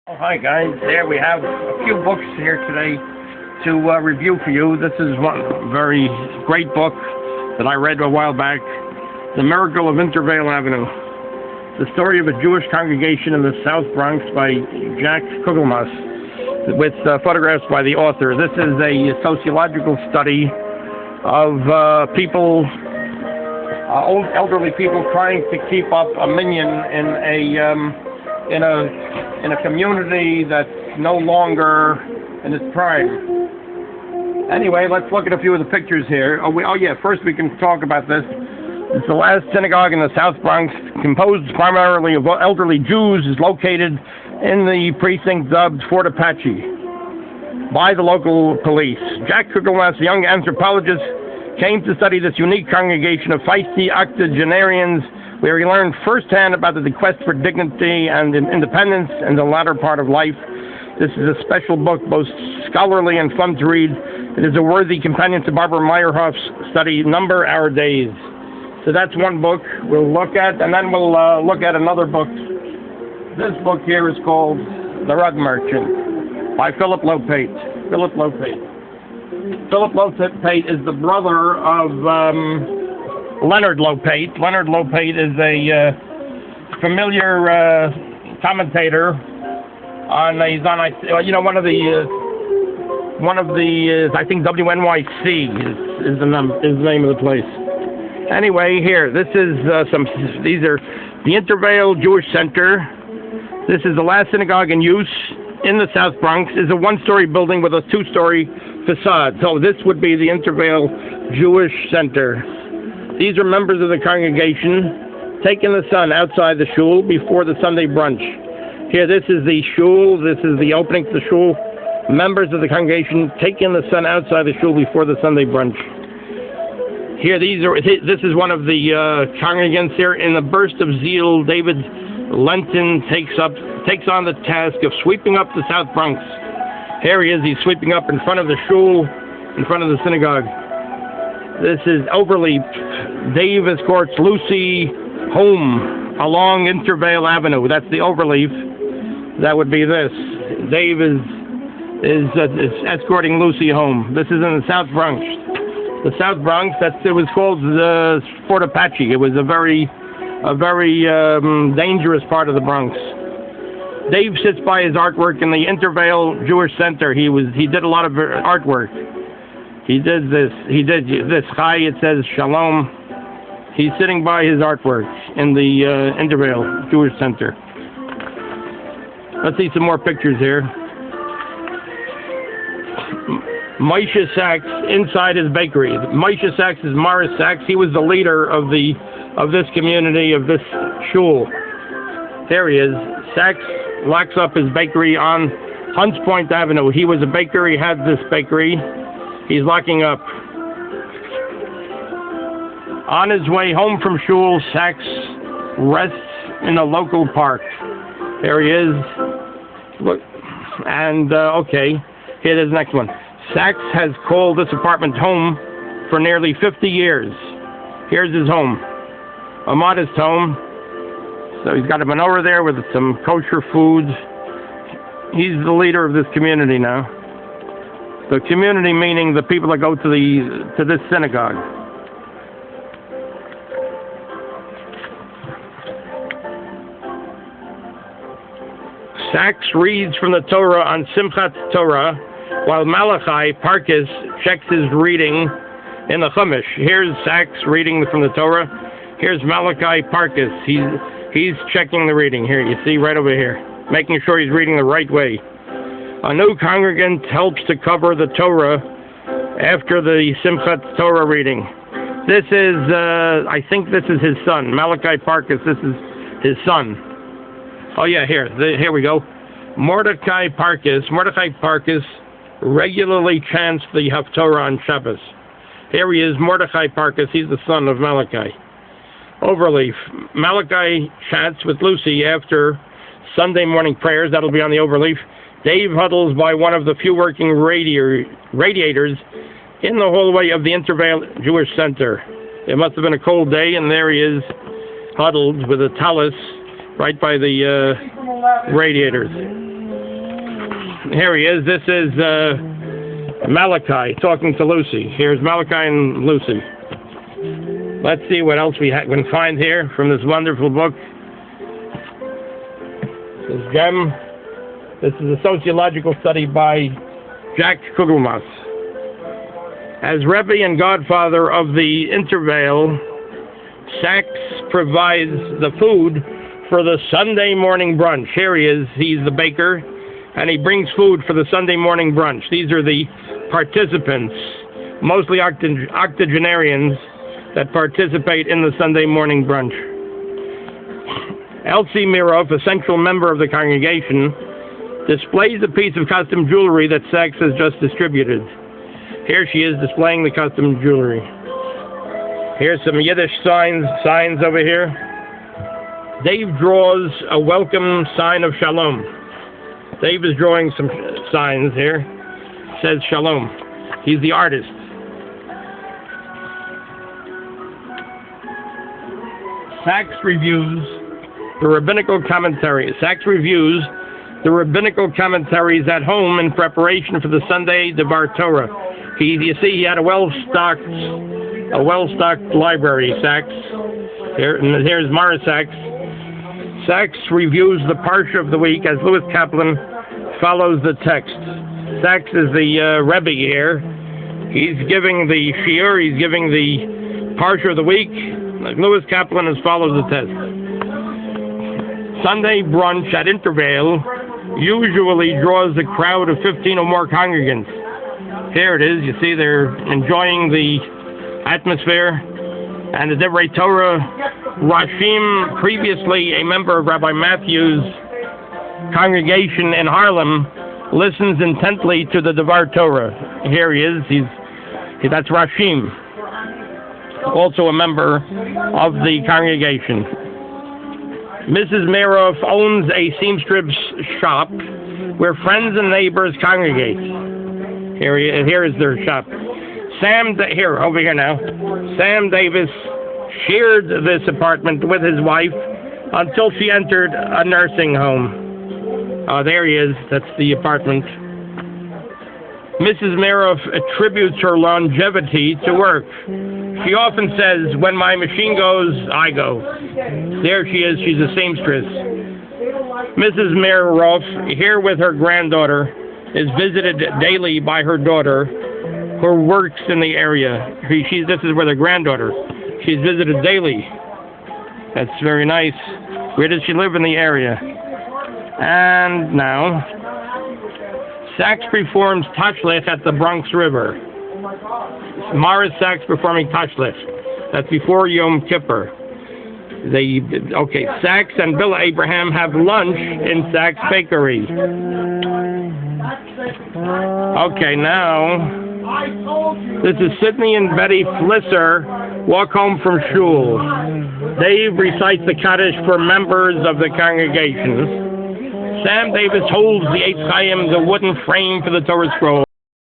Oh, hi guys, there we have a few books here today to review for you. This is one very great book that I read a while back, The Miracle of Intervale Avenue, the story of a Jewish congregation in the South Bronx by Jack Kugelmas, with photographs by the author. This is a sociological study of people, old elderly people trying to keep up a minyan in a community that's no longer in its prime. Anyway, let's look at a few of the pictures here. First we can talk about this. It's the last synagogue in the South Bronx, composed primarily of elderly Jews, is located in the precinct dubbed Fort Apache by the local police. Jack Kugelmas, a young anthropologist, came to study this unique congregation of feisty octogenarians, where he learned firsthand about the quest for dignity and independence in the latter part of life. This is a special book, both scholarly and fun to read. It is a worthy companion to Barbara Meyerhoff's study, Number Our Days. So that's one book we'll look at, and then we'll look at another book. This book here is called The Rug Merchant by Philip Lopate. Philip Lopate is the brother of Leonard Lopate. Leonard Lopate is a familiar commentator on. He's on, one of the I think WNYC is the name of the place. Anyway, here this is These are the Intervale Jewish Center. This is the last synagogue in use in the South Bronx. Is a one-story building with a two-story facade. So this would be the Intervale Jewish Center. These are members of the congregation taking the sun outside the Shul before the Sunday brunch. Here, this is the Shul. This is the opening to the Shul. Members of the congregation taking the sun outside the Shul before the Sunday brunch. Here, this is one of the congregants here. In a burst of zeal, David Lenton takes on the task of sweeping up the South Bronx. Here he is. He's sweeping up in front of the Shul, in front of the synagogue. This is Overleaf. Dave escorts Lucy home along Intervale Avenue. That's the Overleaf. That would be this. Dave is escorting Lucy home. This is in the South Bronx. The South Bronx. It was called the Fort Apache. It was a very dangerous part of the Bronx. Dave sits by his artwork in the Intervale Jewish Center. He did a lot of artwork. He did this. Chai, it says Shalom. He's sitting by his artwork in the Intervale Jewish Center. Let's see some more pictures here. Moshe Sachs inside his bakery. Moshe Sachs is Morris Sachs. He was the leader of this community, of this shul. There he is. Sachs locks up his bakery on Hunts Point Avenue. He was a baker. He had this bakery. He's locking up. On his way home from Shul, Sachs rests in a local park. There he is. Look, and okay, here's the next one. Sachs has called this apartment home for nearly 50 years. Here's his home, a modest home. So he's got a menorah there with some kosher foods. He's the leader of this community now. The community meaning the people that go to this synagogue. Sachs reads from the Torah on Simchat Torah, while Malachi Parkis checks his reading in the Chumash. Here's Sachs reading from the Torah. Here's Malachi Parkis. He's checking the reading. Here, you see right over here, making sure he's reading the right way. A new congregant helps to cover the Torah after the Simchat Torah reading. This is, I think this is his son, Malachi Parkis. This is his son. Oh yeah, here we go. Mordecai Parkis regularly chants the Haftorah on Shabbos. Here he is, Mordecai Parkis. He's the son of Malachi. Overleaf. Malachi chats with Lucy after Sunday morning prayers. That'll be on the overleaf. Dave huddles by one of the few working radiators in the hallway of the Intervale Jewish Center. It must have been a cold day, and there he is, huddled with a tallis right by the radiators. Here he is. This is Malachi talking to Lucy. Here's Malachi and Lucy. Let's see what else we can find here from this wonderful book. This gem. This is a sociological study by Jack Kugelmas. As Rebbe and godfather of the Intervale, Sachs provides the food for the Sunday morning brunch. Here he is. He's the baker, and he brings food for the Sunday morning brunch. These are the participants, mostly octogenarians, that participate in the Sunday morning brunch. Elsie Miroff, a central member of the congregation, displays a piece of custom jewelry that Sachs has just distributed. Here she is displaying the custom jewelry. Here's some Yiddish signs over here. Dave draws a welcome sign of shalom. Dave is drawing some signs here. Says shalom. He's the artist. Sachs reviews the rabbinical commentaries. Sachs reviews the rabbinical commentaries at home in preparation for the Sunday Devar Torah. You see, he had a well-stocked library. Sachs. Here's Mara Sachs. Sachs reviews the Parsha of the week as Louis Kaplan follows the text. Sachs is the Rebbe here. He's giving the shiur. He's giving the Parsha of the week. Louis Kaplan follows the text. Sunday brunch at Intervale usually draws a crowd of 15 or more congregants. Here it is. You see, they're enjoying the atmosphere. And the Divrei Torah Rashim, previously a member of Rabbi Matthew's congregation in Harlem, listens intently to the Devar Torah. Here he is. That's Rashim, also a member of the congregation. Mrs. Miroff owns a seamstress shop where friends and neighbors congregate. Here is their shop. Over here now. Sam Davis shared this apartment with his wife until she entered a nursing home. Oh, there he is. That's the apartment. Mrs. Miroff attributes her longevity to work. She often says, when my machine goes, I go. There she is. She's a seamstress. Mrs. Miroff, here with her granddaughter, is visited daily by her daughter, who works in the area. This is where the granddaughter. She's visited daily. That's very nice. Where does she live in the area? And now, Sachs performs Tashlich at the Bronx River. Morris Sachs performing Tashlich. That's before Yom Kippur. Sachs and Bill Abraham have lunch in Sachs Bakery. Okay, now, this is Sidney and Betty Flisser walk home from Shul. Dave recites the Kaddish for members of the congregation. Sam Davis holds the Eitz Chaim, the wooden frame for the Torah scroll.